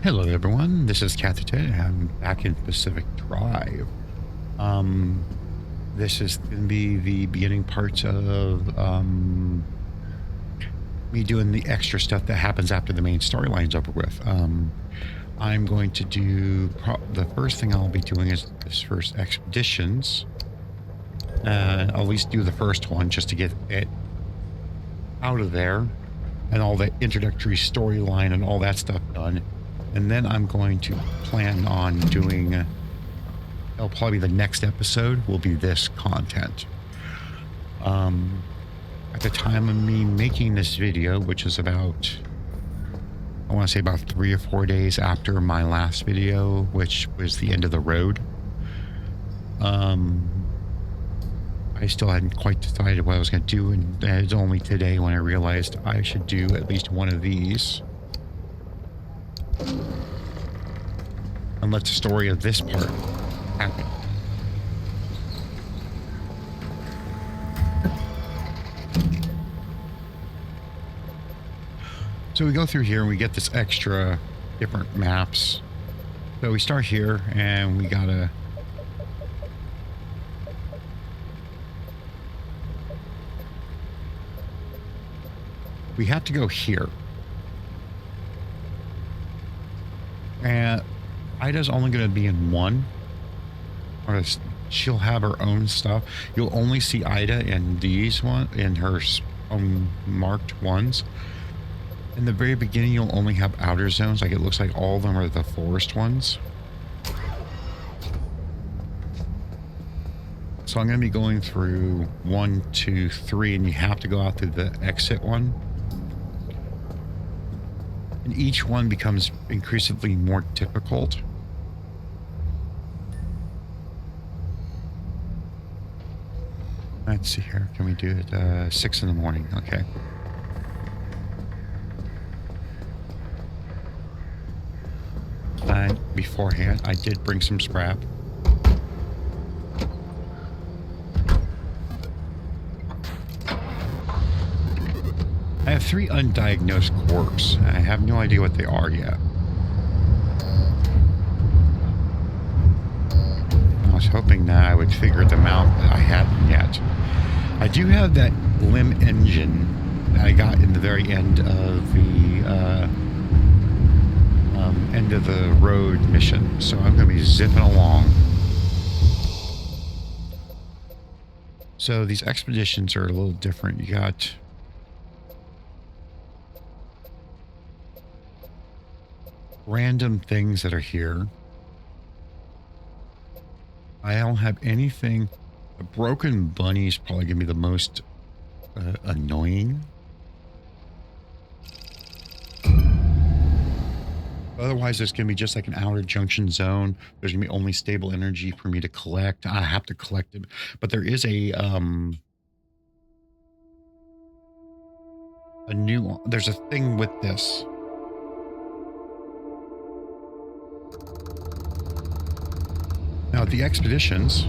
Hello everyone, this is Catherton. I'm back in Pacific Drive. This is going to be the beginning parts of me doing the extra stuff that happens after the main storyline's over with. I'm going to do, the first thing I'll be doing is this first expeditions. I'll at least do the first one just to get it out of there and all the introductory storyline and all that stuff done. And then I'm going to plan on doing, it'll probably be the next episode will be this content. At the time of me making this video, which is about, I want to say about 3 or 4 days after my last video, which was the end of the road. I still hadn't quite decided what I was going to do, and it's only today when I realized I should do at least one of these. And let the story of this part happen. So we go through here and we get this extra different maps. So we start here and we gotta have to go here. And Ida's only going to be in one, or she'll have her own stuff. You'll only see Ida in these in her own marked ones. In the very beginning, you'll only have outer zones. Like it looks like all of them are the forest ones. So I'm going to be going through 1, 2, 3, and you have to go out through the exit one. And each one becomes increasingly more difficult. Let's see here. Can we do it 6 in the morning? Okay. And beforehand, I did bring some scrap. I have 3 undiagnosed quirks. I have no idea what they are yet. I was hoping that I would figure them out, but I hadn't yet. I do have that limb engine that I got in the very end of the end of the road mission, so I'm going to be zipping along. So these expeditions are a little different. You got random things that are here. I don't have anything. A broken bunny is probably going to be the most annoying. Otherwise, there's going to be just like an outer junction zone. There's going to be only stable energy for me to collect. I have to collect it. But there is a new, there's a thing with this. Now, at the expeditions,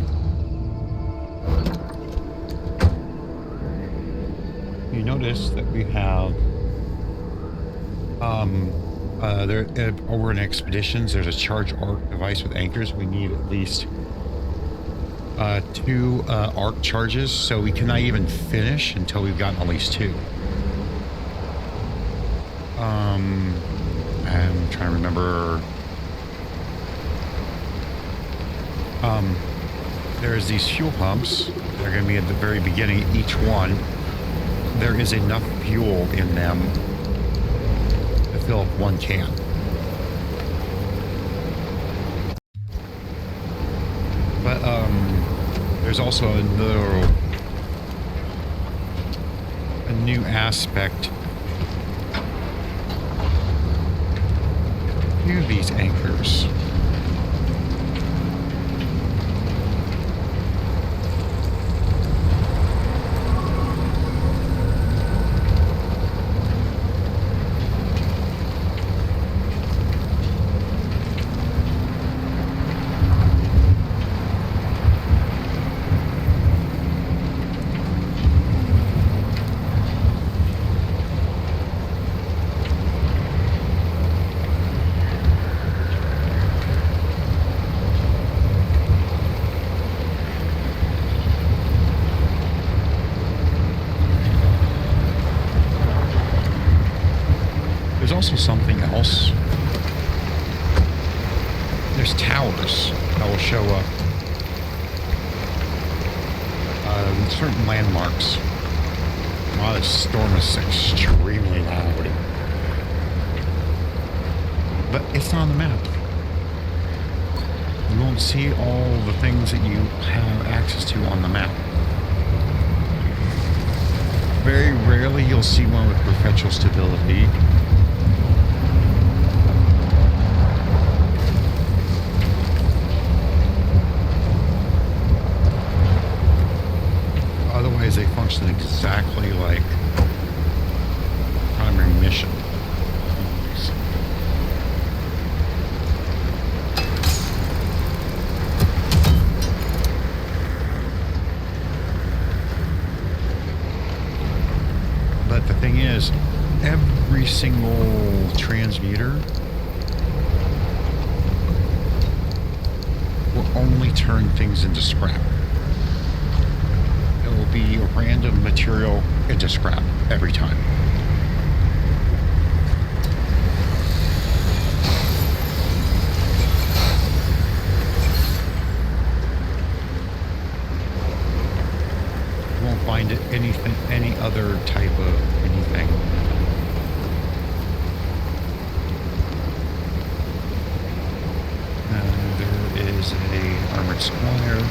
you notice that we have, over in expeditions, there's a charge arc device with anchors. We need at least 2 arc charges, so we cannot even finish until we've gotten at least 2. I'm trying to remember. There's these fuel pumps. They're going to be at the very beginning. Each one, there is enough fuel in them to fill up 1 can. But there's also a new aspect to these anchors. also something else. There's towers that will show up. Certain landmarks. Wow, this storm is extremely loud. But it's not on the map. You won't see all the things that you have access to on the map. Very rarely you'll see one with perpetual stability. Otherwise, they function exactly like primary mission. But the thing is, every single transmuter will only turn things into scrap. It will be a random material into scrap every time. You won't find it anything, any other type of anything. There is a armored squire.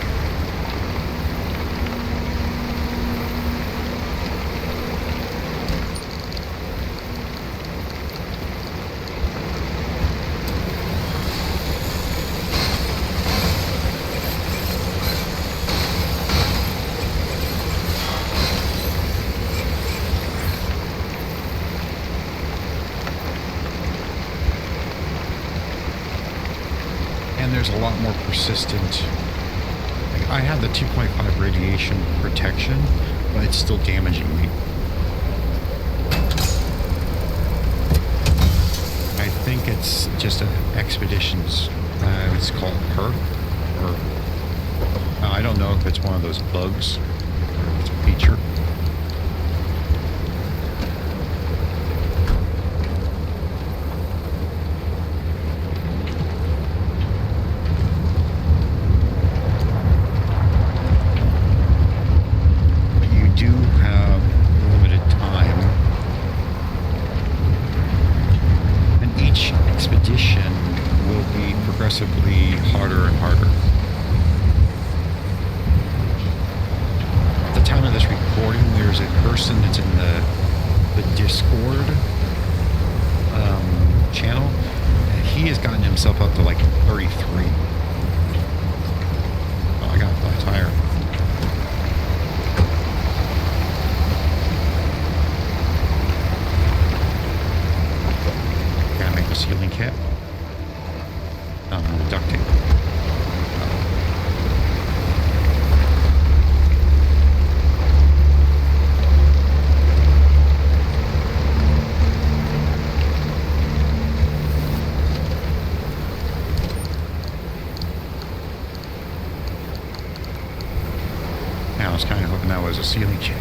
And there's a lot more persistent. Like, I have the 2.5 radiation protection, but it's still damaging me. I think it's just an expedition's, it's called perk, or I don't know if it's one of those bugs or it's a feature. Progressively harder and harder. At the time of this recording, there's a person that's in the Discord channel, and he has gotten himself up to like 33. Oh, I got a flat tire. Gotta make a ceiling cap. Duct tape. Now I was kind of hoping that was a ceiling chip.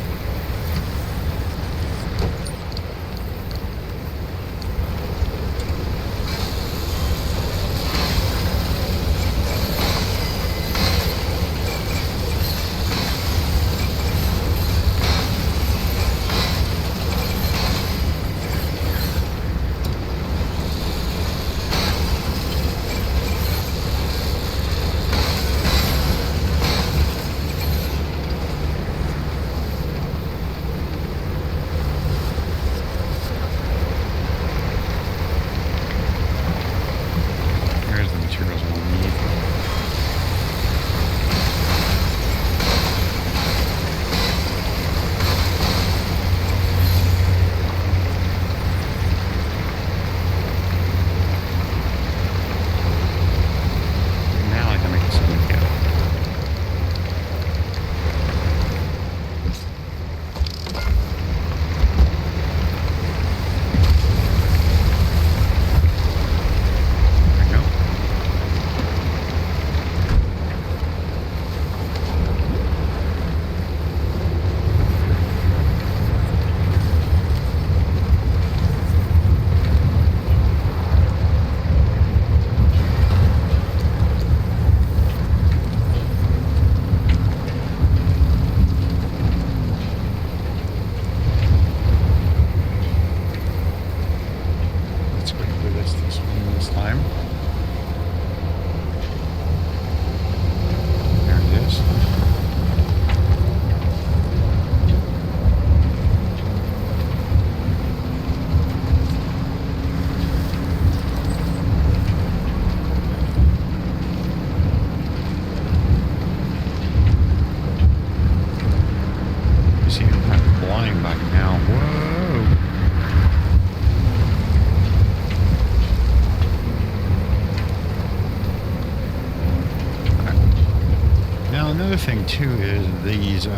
Another thing too is these the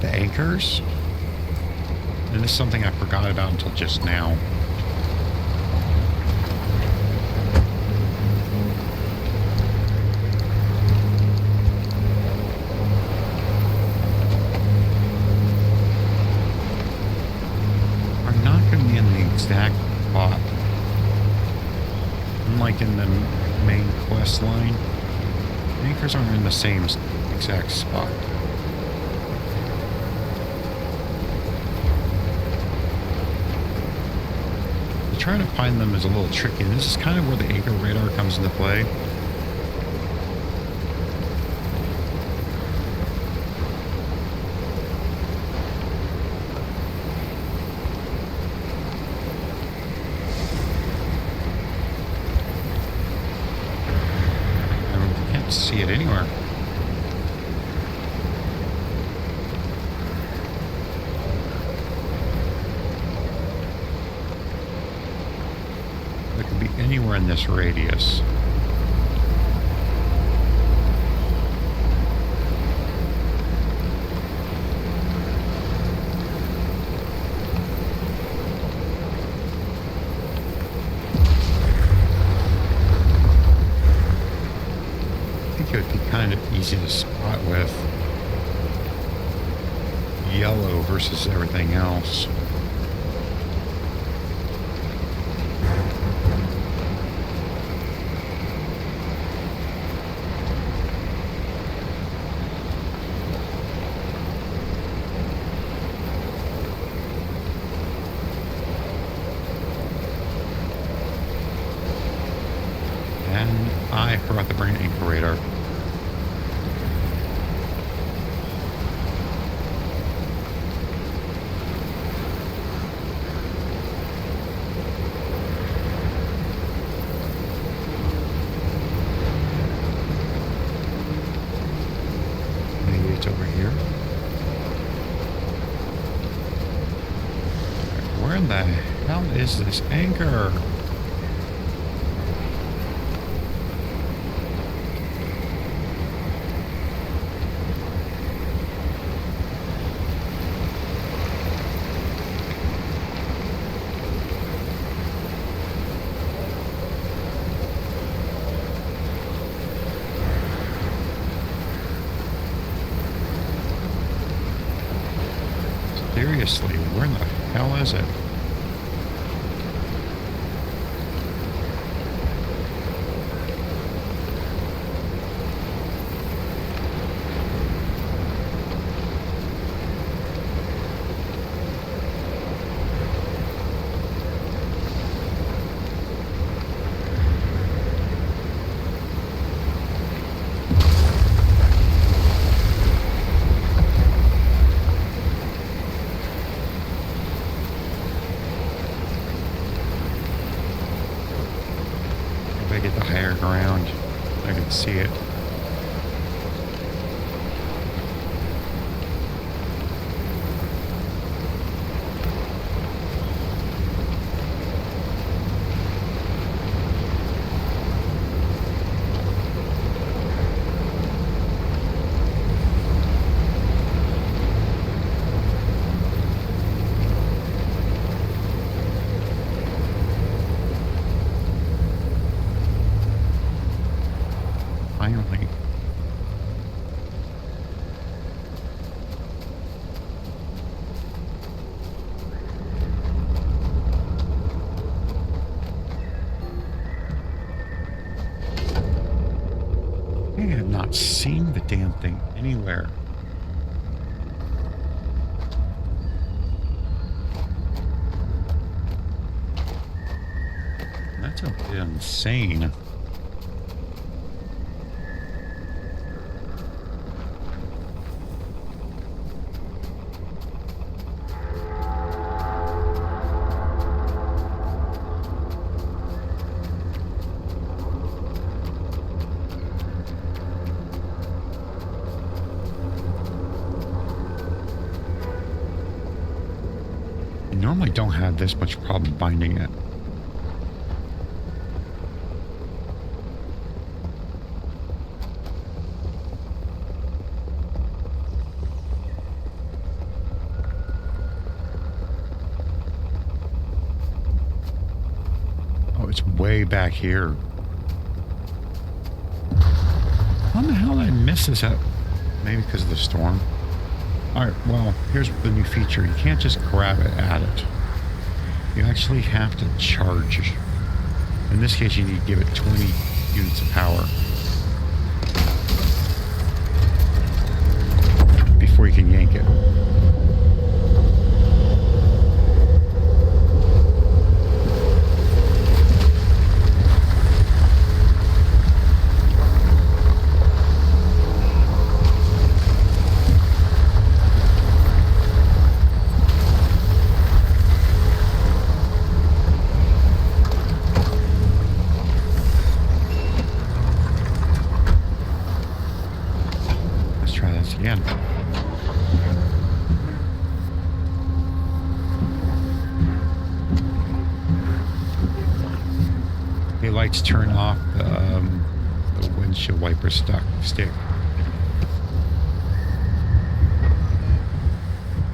anchors, and this is something I forgot about until just now. Are not going to be in the exact spot. Unlike in the main quest line, anchors aren't in the same exact spot. Trying to find them is a little tricky. This is kind of where the anchor radar comes into play. I can't see it anywhere. It could be anywhere in this radius. I think it would be kind of easy to spot with yellow versus everything else. And I forgot to bring an anchor radar. Maybe it's over here. Where in the hell is this anchor? Seriously, where in the hell is it? If I get the higher ground, I can see it. Finally. I have not seen the damn thing anywhere. That's a bit insane. I normally don't have this much problem finding it. it's way back here. How the hell did I miss this out? Maybe because of the storm. Alright, well, here's the new feature. You can't just grab it at it. You actually have to charge. In this case, you need to give it 20 units of power before you can yank it. Again. The lights turn off the windshield wiper stick.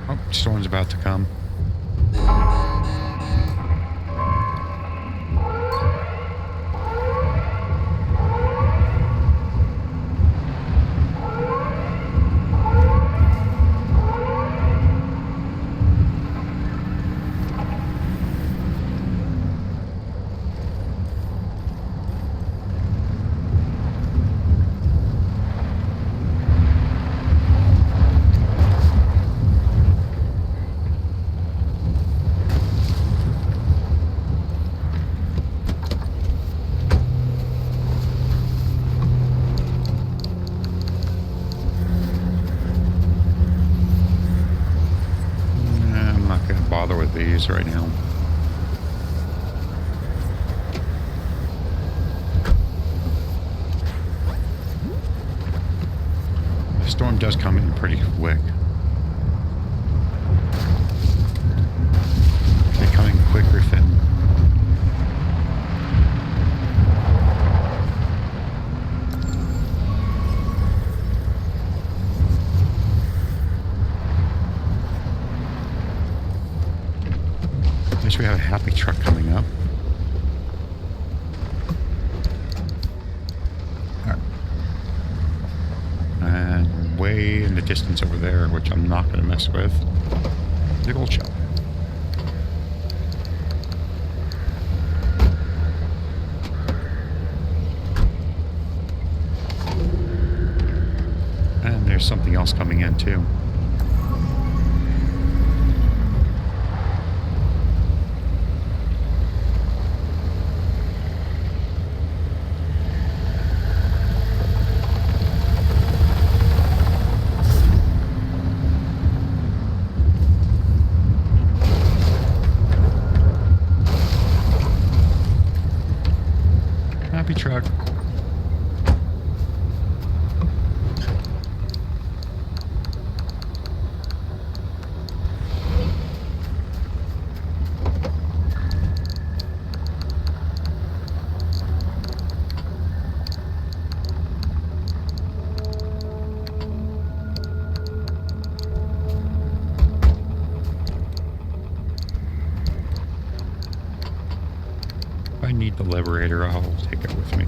Oh, storm's about to come. With these right now. The storm does come in pretty quick. They come in quick, Griffin. We have a happy truck coming up. Right. And way in the distance over there, which I'm not going to mess with, the gold shell. And there's something else coming in too. Truck. If I need the liberator, I'll take it with me.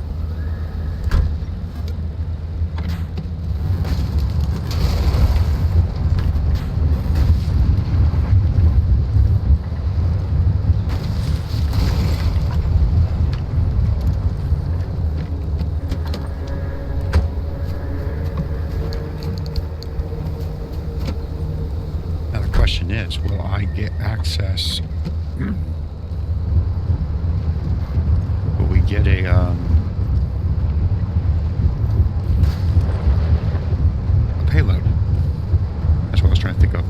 Now the question is, will I get access? Get a payload. That's what I was trying to think of.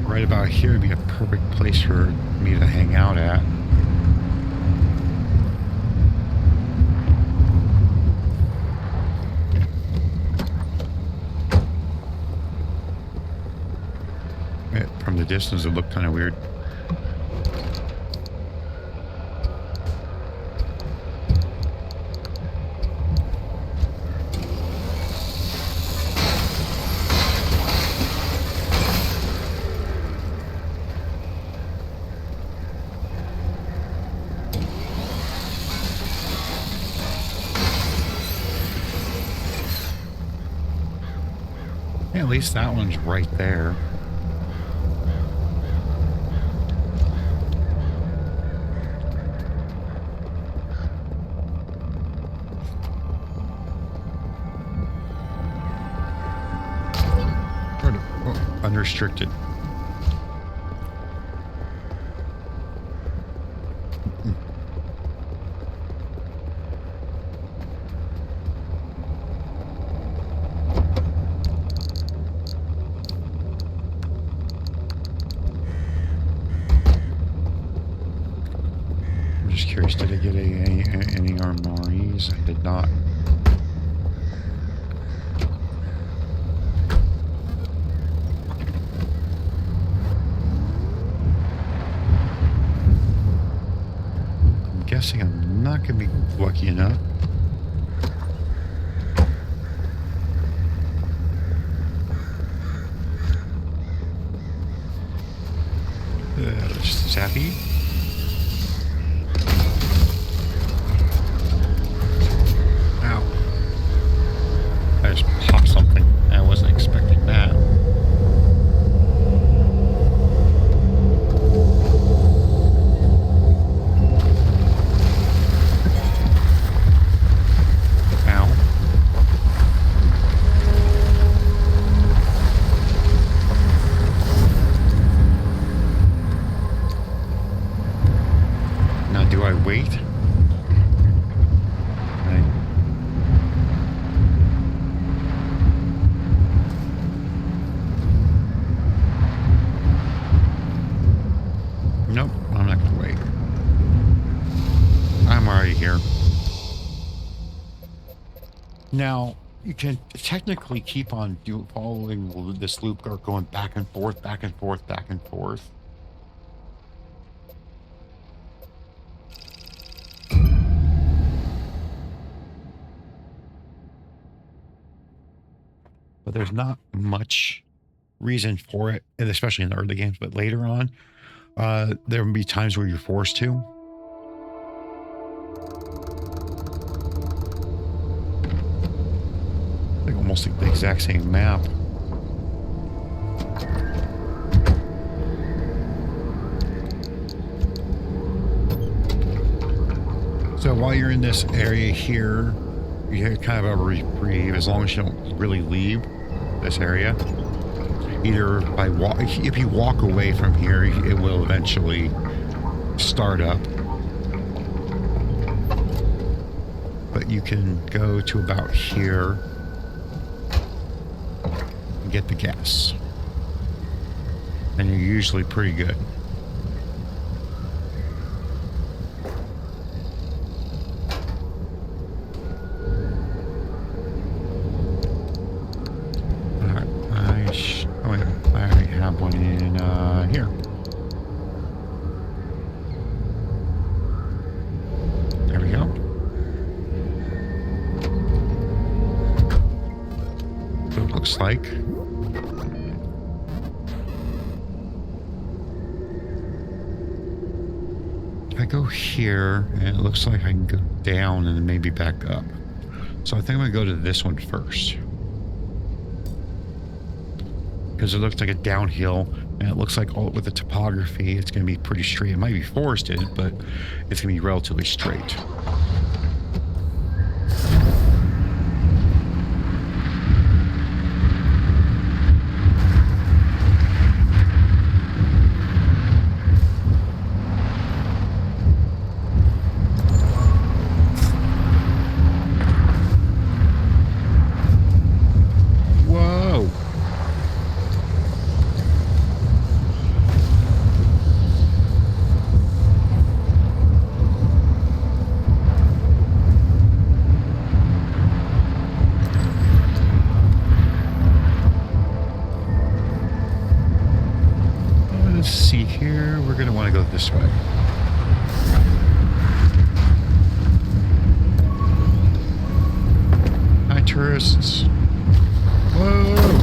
Right about here would be a perfect place for me to hang out at. From the distance, it looked kind of weird. at least that one's right there. Oh, unrestricted. Just curious, did I get any armories? I did not. I'm guessing I'm not going to be lucky enough. Sappy. Pop something. I wasn't expecting that. Ow. Now, do I wait? Nope, I'm not going to wait. I'm already here. Now, you can technically keep on following this loop, going back and forth, back and forth, back and forth. But there's not much reason for it, and especially in the early games, but later on, there will be times where you're forced to. Like almost the exact same map. So while you're in this area here, you have kind of a reprieve as long as you don't really leave this area. Either by if you walk away from here, it will eventually start up. But you can go to about here and get the gas. And you're usually pretty good. One in here. There we go. So it looks like. If I go here, and it looks like I can go down and then maybe back up. So I think I'm going to go to this one first. Because it looks like a downhill, and it looks like with the topography, it's going to be pretty straight. It might be forested, but it's going to be relatively straight. This way. Hi, tourists. Whoa!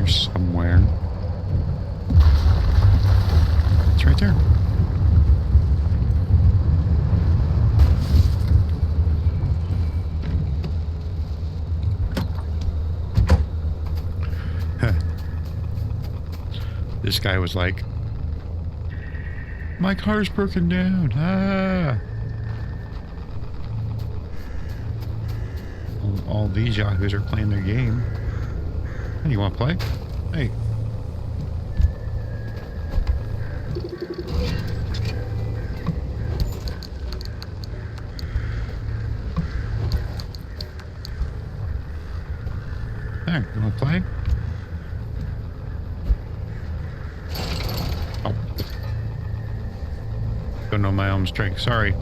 here somewhere. It's right there. This guy was like, my car's broken down. Ah. All these yahoos are playing their game. Hey, you want to play? Hey. There, you want to play? Oh. Don't know my own strength. Sorry.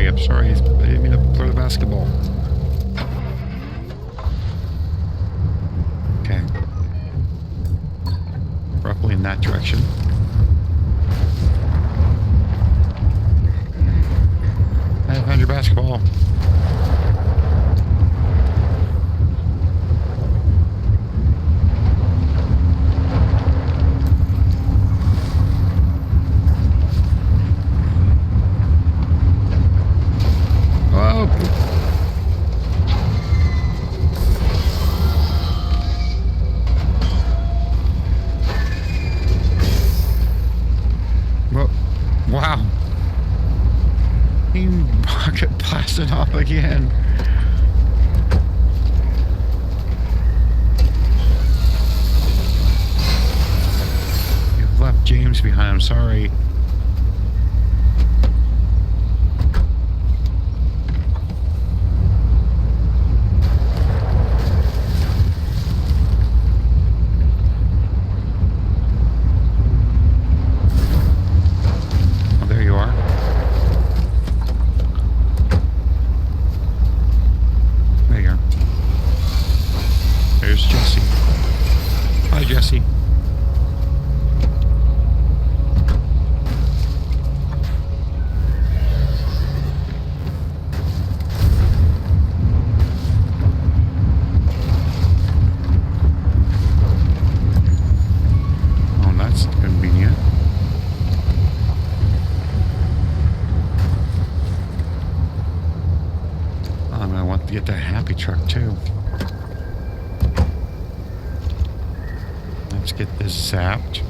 I'm sorry. I didn't mean to throw the basketball. Okay. Roughly in that direction. I found your basketball. Wow. He rocket blasted off again. You've left James behind. I'm sorry. Jesse. Oh, that's convenient. I'm gonna want to get that happy truck too. Let's get this zapped.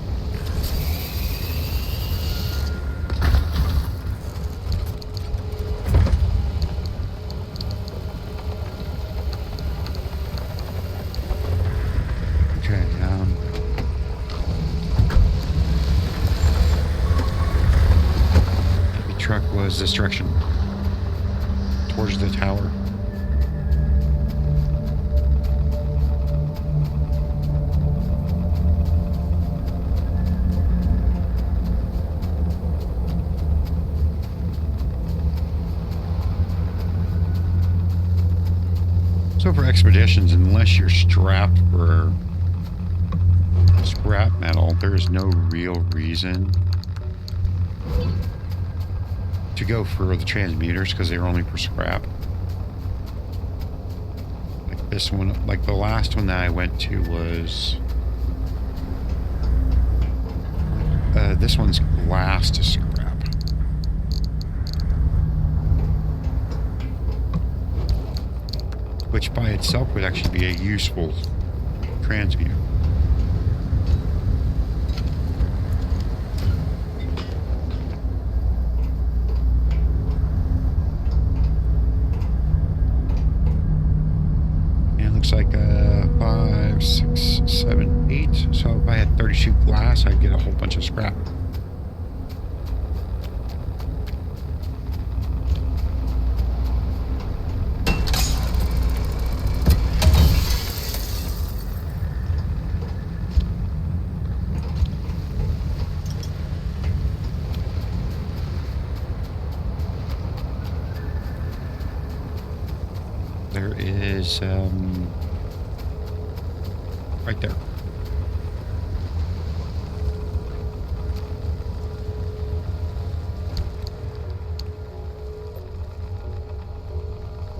Okay, the truck was this direction, towards the tower. So for expeditions, unless you're strapped for scrap metal, there is no real reason to go for the transmuters because they're only for scrap. Like this one, like the last one that I went to was this one's glass to scrap. Which by itself would actually be a useful transmuter. And it looks like 5, 6, 7, 8. So if I had 32 glass, I'd get a whole bunch of scrap. is right there.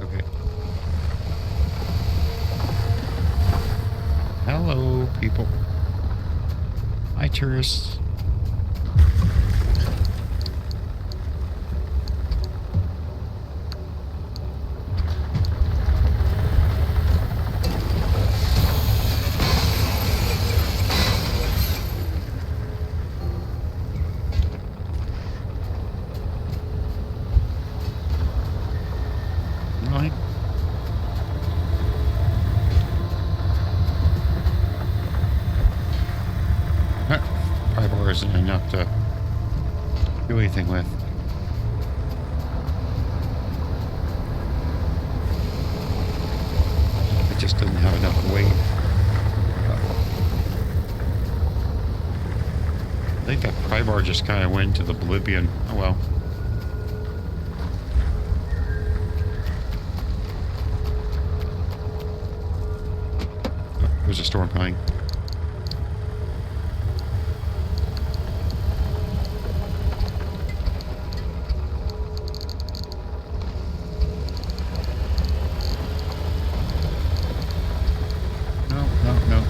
Okay. Hello, people. Hi, tourists. Right. Pry bar isn't enough to do anything with. It just doesn't have enough weight. I think that pry bar just kind of went to the oblivion. Oh well. Oh, there's a storm coming. No.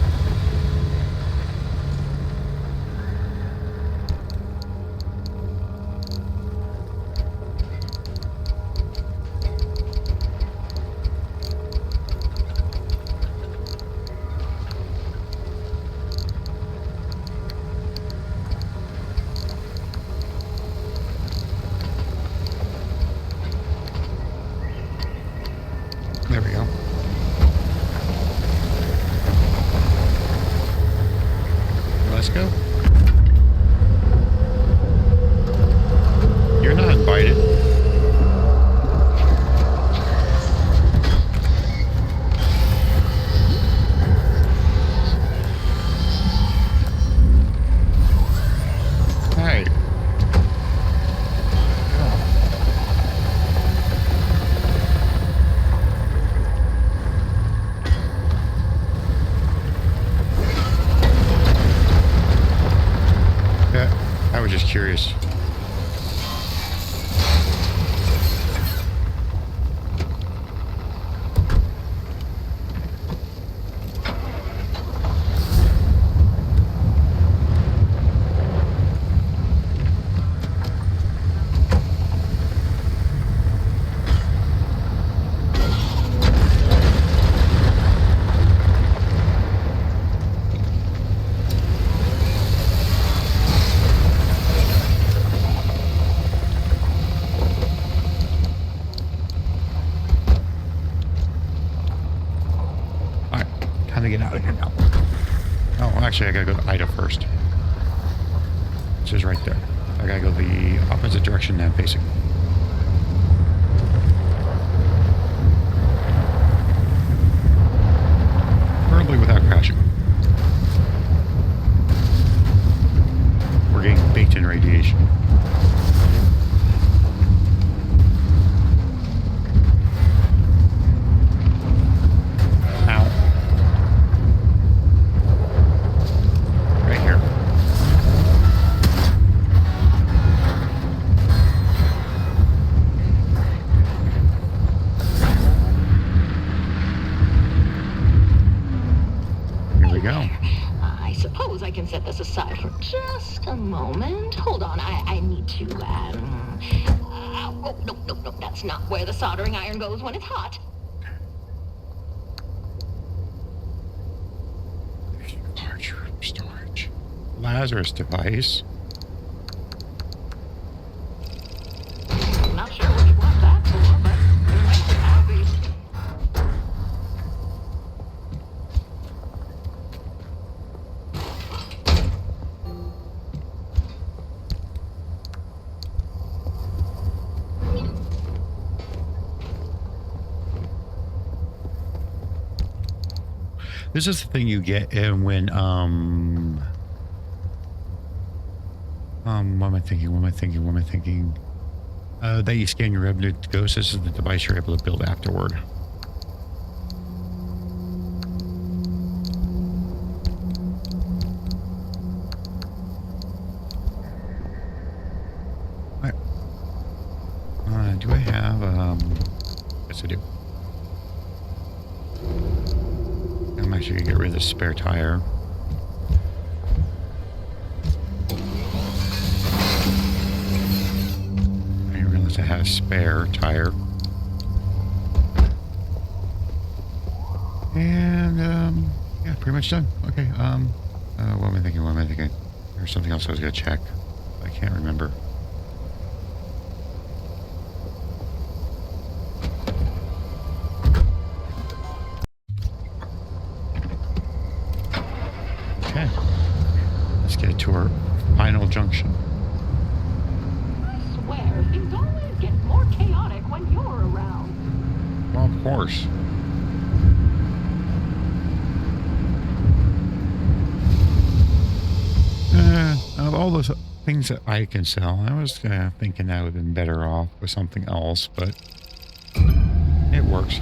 There we go. Let's go. You're not invited. Hey. I was just curious. Time to get out of here now. Oh, actually, I gotta go to Ida first. Which is right there. I gotta go the opposite direction now, basically. Preferably without crashing. We're getting baked in radiation. I suppose I can set this aside for just a moment. Hold on, I need to, oh, no, that's not where the soldering iron goes when it's hot. Large room storage. Lazarus device. I'm not sure what you want that for, but it makes it happy. This is the thing you get when what am I thinking? That you scan your revenue to ghosts. This is the device you're able to build afterward. have? Yes, I do. I'm actually going to get rid of the spare tire. I didn't realize I had a spare tire. And, yeah, pretty much done. Okay, what am I thinking? What am I thinking? There's something else I was going to check. I can't remember. Okay. Let's get to our final junction. I swear, things always get more chaotic when you're around. Well, of course. Of all those things that I can sell, I was thinking I would have been better off with something else, but it works.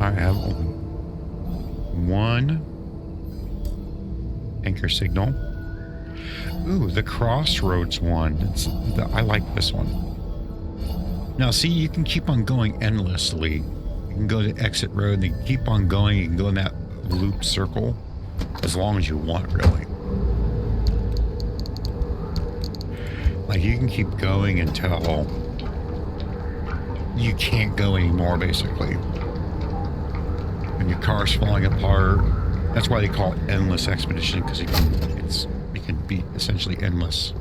I have only one anchor signal. Ooh, the crossroads one. I like this one. Now, see, you can keep on going endlessly. You can go to exit road and then keep on going. You can go in that loop circle as long as you want, really. Like, you can keep going until you can't go anymore, basically. And your car's falling apart. That's why they call it endless expedition, because it can be essentially endless.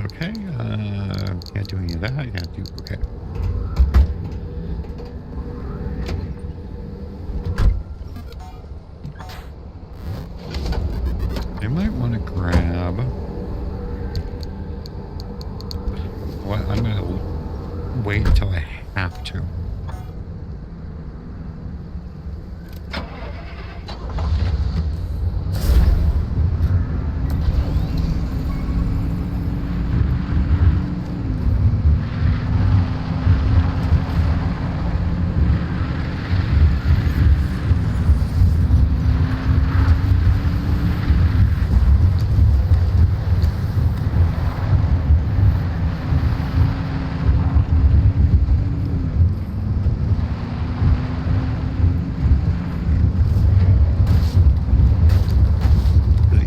Okay, can't do any of that. Can't do, okay. I might want to grab. What? I'm going to wait until I have to.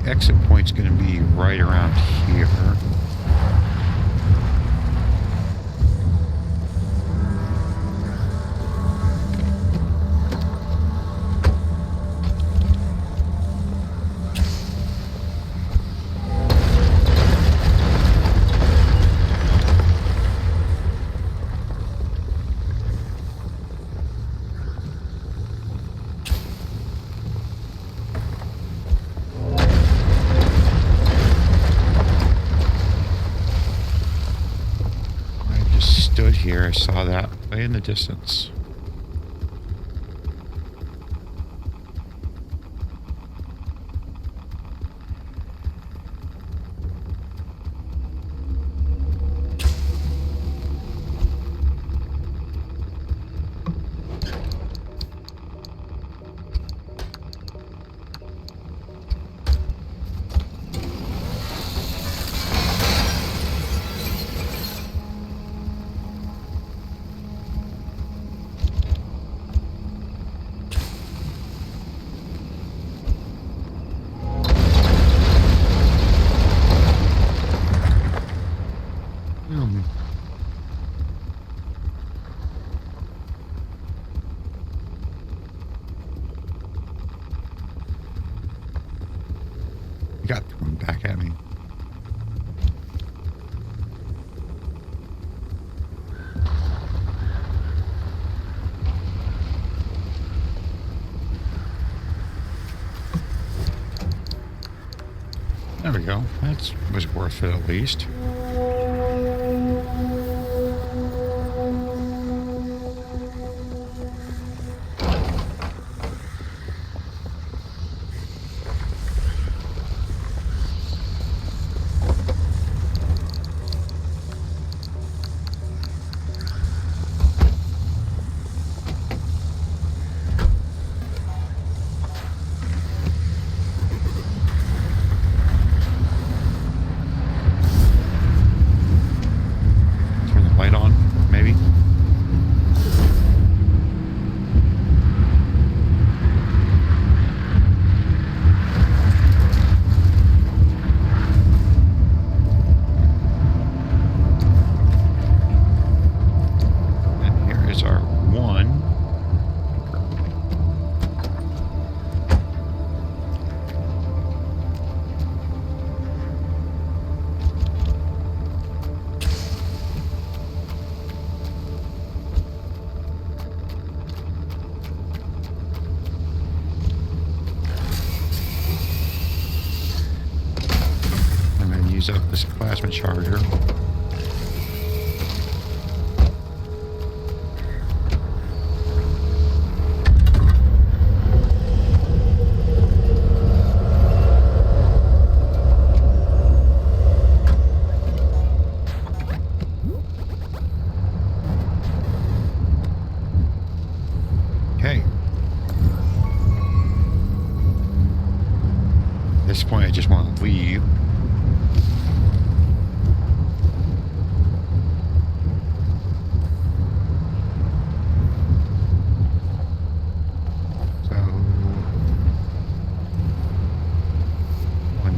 Exit point's going to be right around here. Here, I saw that way in the distance. Got thrown back at me. There we go. That was worth it at least. Up this plasma charger. Okay. At this point, I just want to leave.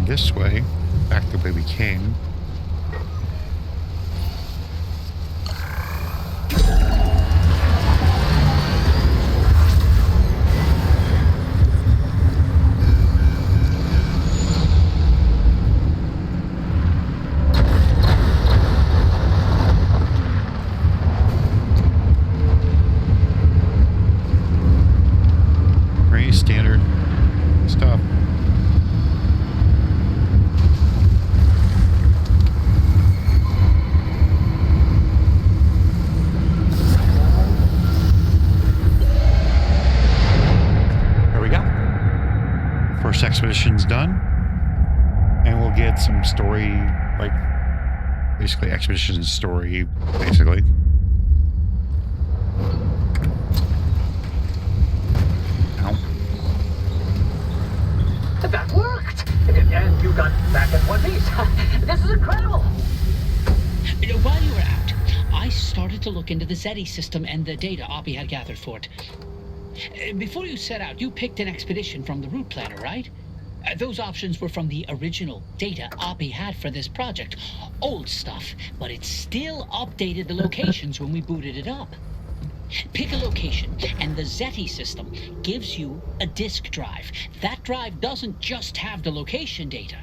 This way, back the way we came. Pretty standard stuff. Expedition's done, and we'll get some story, like basically expedition story, basically. Ow. That worked, and you got back in one piece. This is incredible. While you were out, I started to look into the Zeti system and the data Oppie had gathered for it. Before you set out, you picked an expedition from the route planner, right? Those options were from the original data Oppie had for this project. Old stuff, but it still updated the locations when we booted it up. Pick a location, and the Zeti system gives you a disk drive. That drive doesn't just have the location data.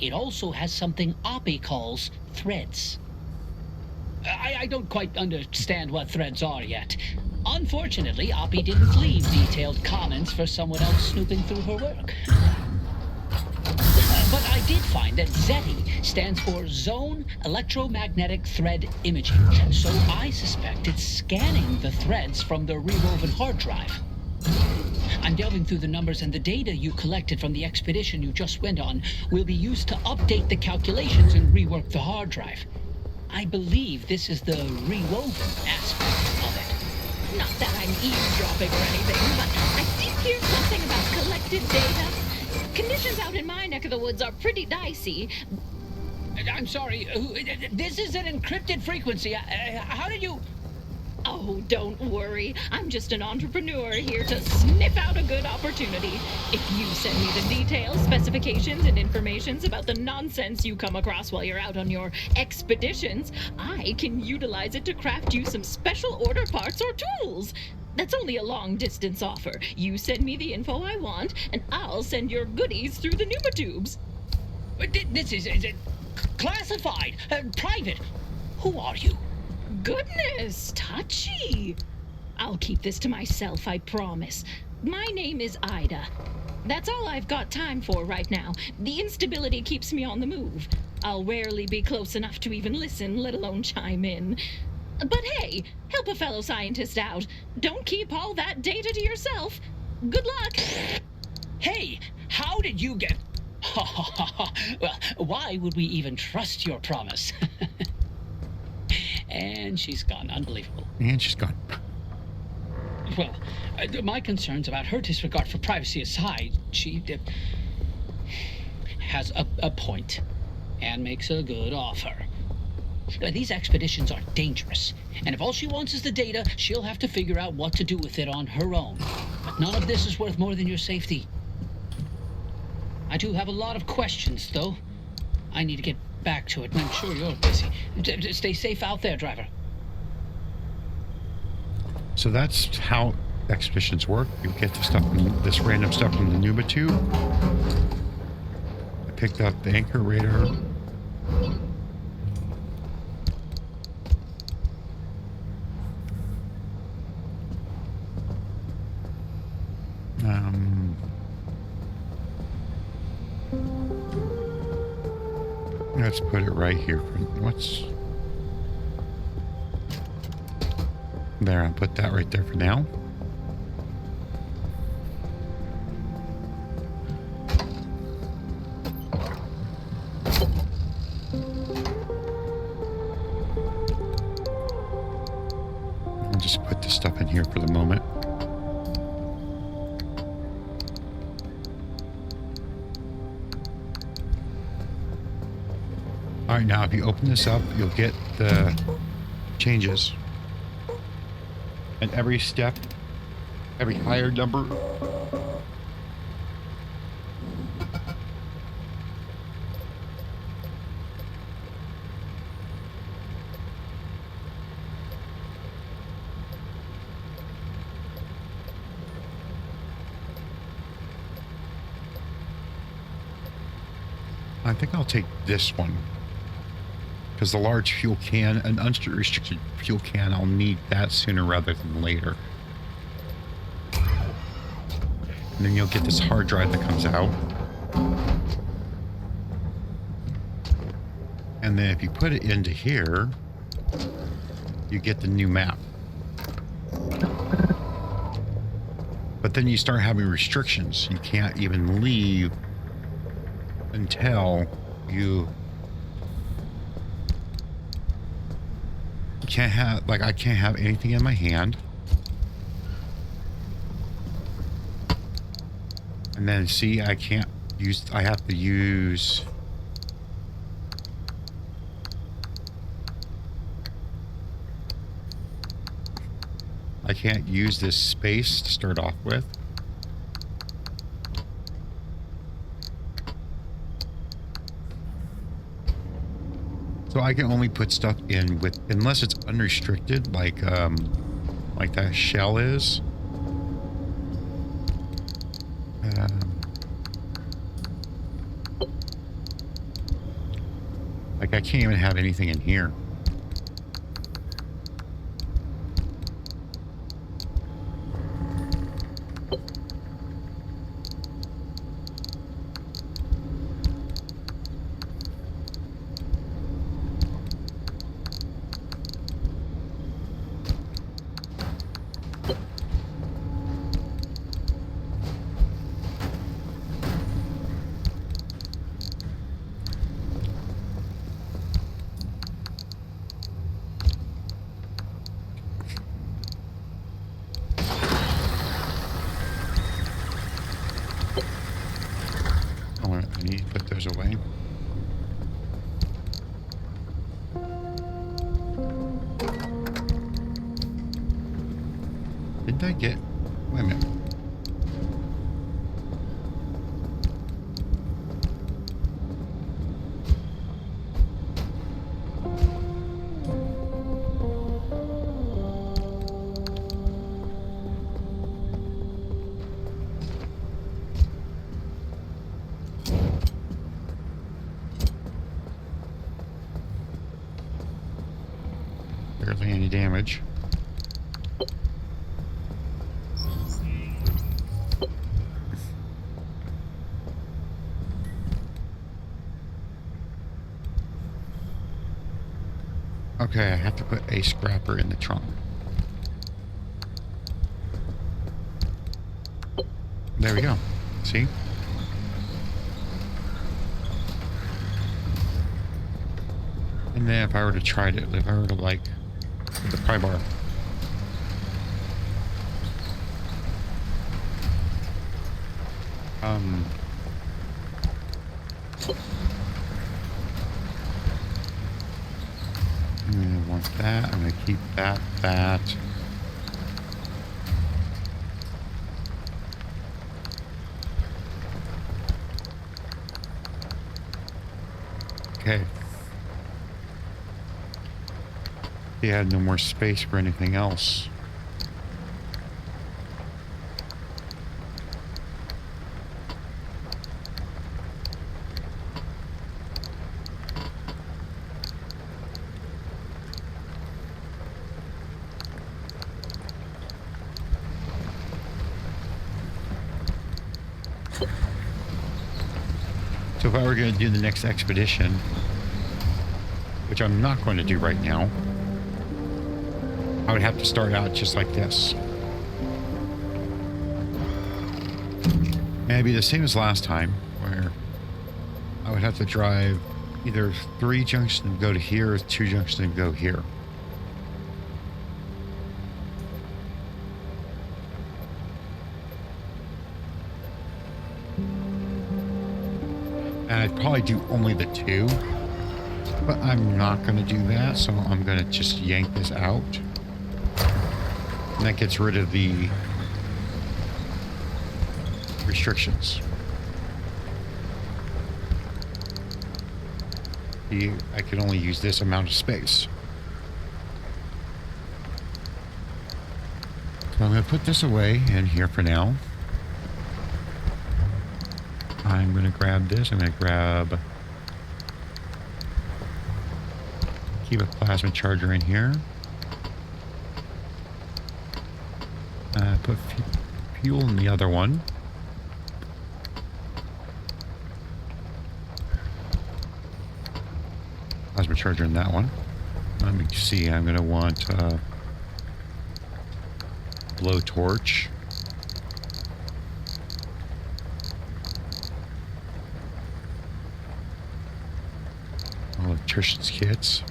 It also has something Oppie calls threads. I don't quite understand what threads are yet. Unfortunately, Oppie didn't leave detailed comments for someone else snooping through her work. But I did find that Zeti stands for Zone Electromagnetic Thread Imaging, so I suspect it's scanning the threads from the rewoven hard drive. I'm delving through the numbers, and the data you collected from the expedition you just went on will be used to update the calculations and rework the hard drive. I believe this is the rewoven aspect of it. Not that I'm eavesdropping or anything, but I did hear something about collected data. Conditions out in my neck of the woods are pretty dicey. I'm sorry, this is an encrypted frequency. How did you... Oh, don't worry. I'm just an entrepreneur here to sniff out a good opportunity. If you send me the details, specifications, and informations about the nonsense you come across while you're out on your expeditions, I can utilize it to craft you some special order parts or tools. That's only a long-distance offer. You send me the info I want, and I'll send your goodies through the pneumotubes. This is classified, private. Who are you? Goodness, touchy. I'll keep this to myself, I promise. My name is Ida. That's all I've got time for right now. The instability keeps me on the move. I'll rarely be close enough to even listen, let alone chime in. But hey, help a fellow scientist out. Don't keep all that data to yourself. Good luck! Hey, how did you get... Well, why would we even trust your promise? And she's gone. Unbelievable. And she's gone. Well, my concerns about her disregard for privacy aside, she has a point and makes a good offer. These expeditions are dangerous, and if all she wants is the data, she'll have to figure out what to do with it on her own. But none of this is worth more than your safety. I do have a lot of questions, though. I need to get back to it, and I'm sure you're busy. Stay safe out there, driver. So that's how expeditions work. You get the stuff, this random stuff from the Nuba tube. I picked up the anchor radar. Let's put it right here. What's there? I'll put that right there for now. I'll just put this stuff in here for the moment. All right, now if you open this up, you'll get the changes. And every step, every higher number, I think I'll take this one. Because the large fuel can, an unrestricted fuel can, I'll need that sooner rather than later. And then you'll get this hard drive that comes out. And then if you put it into here, you get the new map. But then you start having restrictions. You can't even leave until you can't have, like, I can't have anything in my hand. And then see, I can't use, I have to use I can't use this space to start off with. So I can only put stuff in with, unless it's unrestricted, like that shell is. Like I can't even have anything in here. I need to put those away. Did I get... Wait a minute. Barely any damage. Okay, I have to put a scrapper in the trunk. There we go. See? And then if I were to try it, if I were to like the pry bar. I'm gonna want that. I'm gonna keep that. Okay. He had no more space for anything else. So if I were going to do the next expedition, which I'm not going to do right now, I would have to start out just like this. And it'd be the same as last time, where I would have to drive either 3 junctions and go to here, or 2 junctions and go here. And I'd probably do only the 2, but I'm not going to do that, so I'm going to just yank this out. And that gets rid of the restrictions. I can only use this amount of space. So I'm going to put this away in here for now. I'm going to grab this. I'm going to grab... keep a plasma charger in here. Put fuel in the other one. Plasma charger in that one. Let me see. I'm going to want blowtorch. Electrician's kits.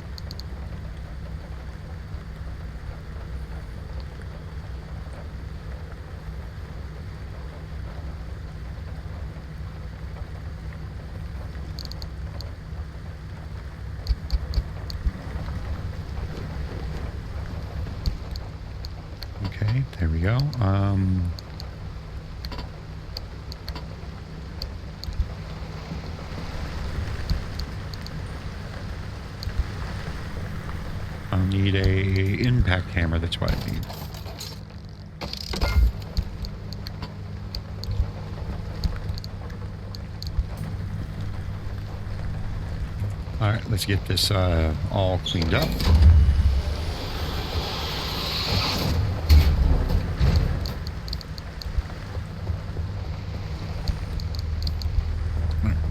Okay, there we go. I'll need a impact hammer, that's what I need. Alright, let's get this all cleaned up.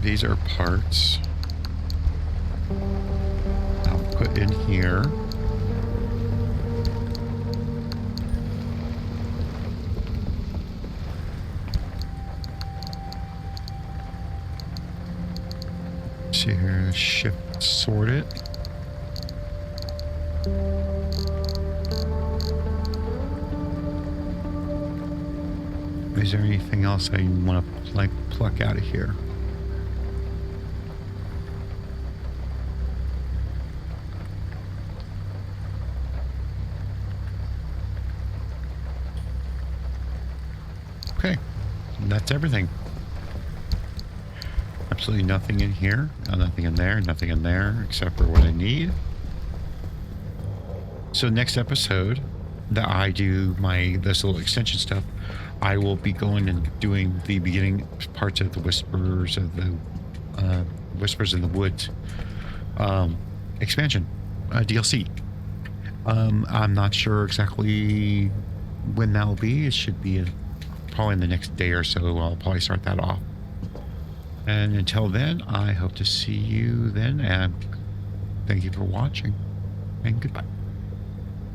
These are parts I'll put in here. See here, shift, sort it. Is there anything else I want to pluck out of here? Okay, that's everything. Absolutely nothing in here, nothing in there, except for what I need. So next episode that I do this little extension stuff, I will be going and doing the beginning parts of the Whispers in the Woods expansion DLC. I'm not sure exactly when that'll be. It should be probably in the next day or so. I'll probably start that off. And until then, I hope to see you then, and thank you for watching. and goodbye.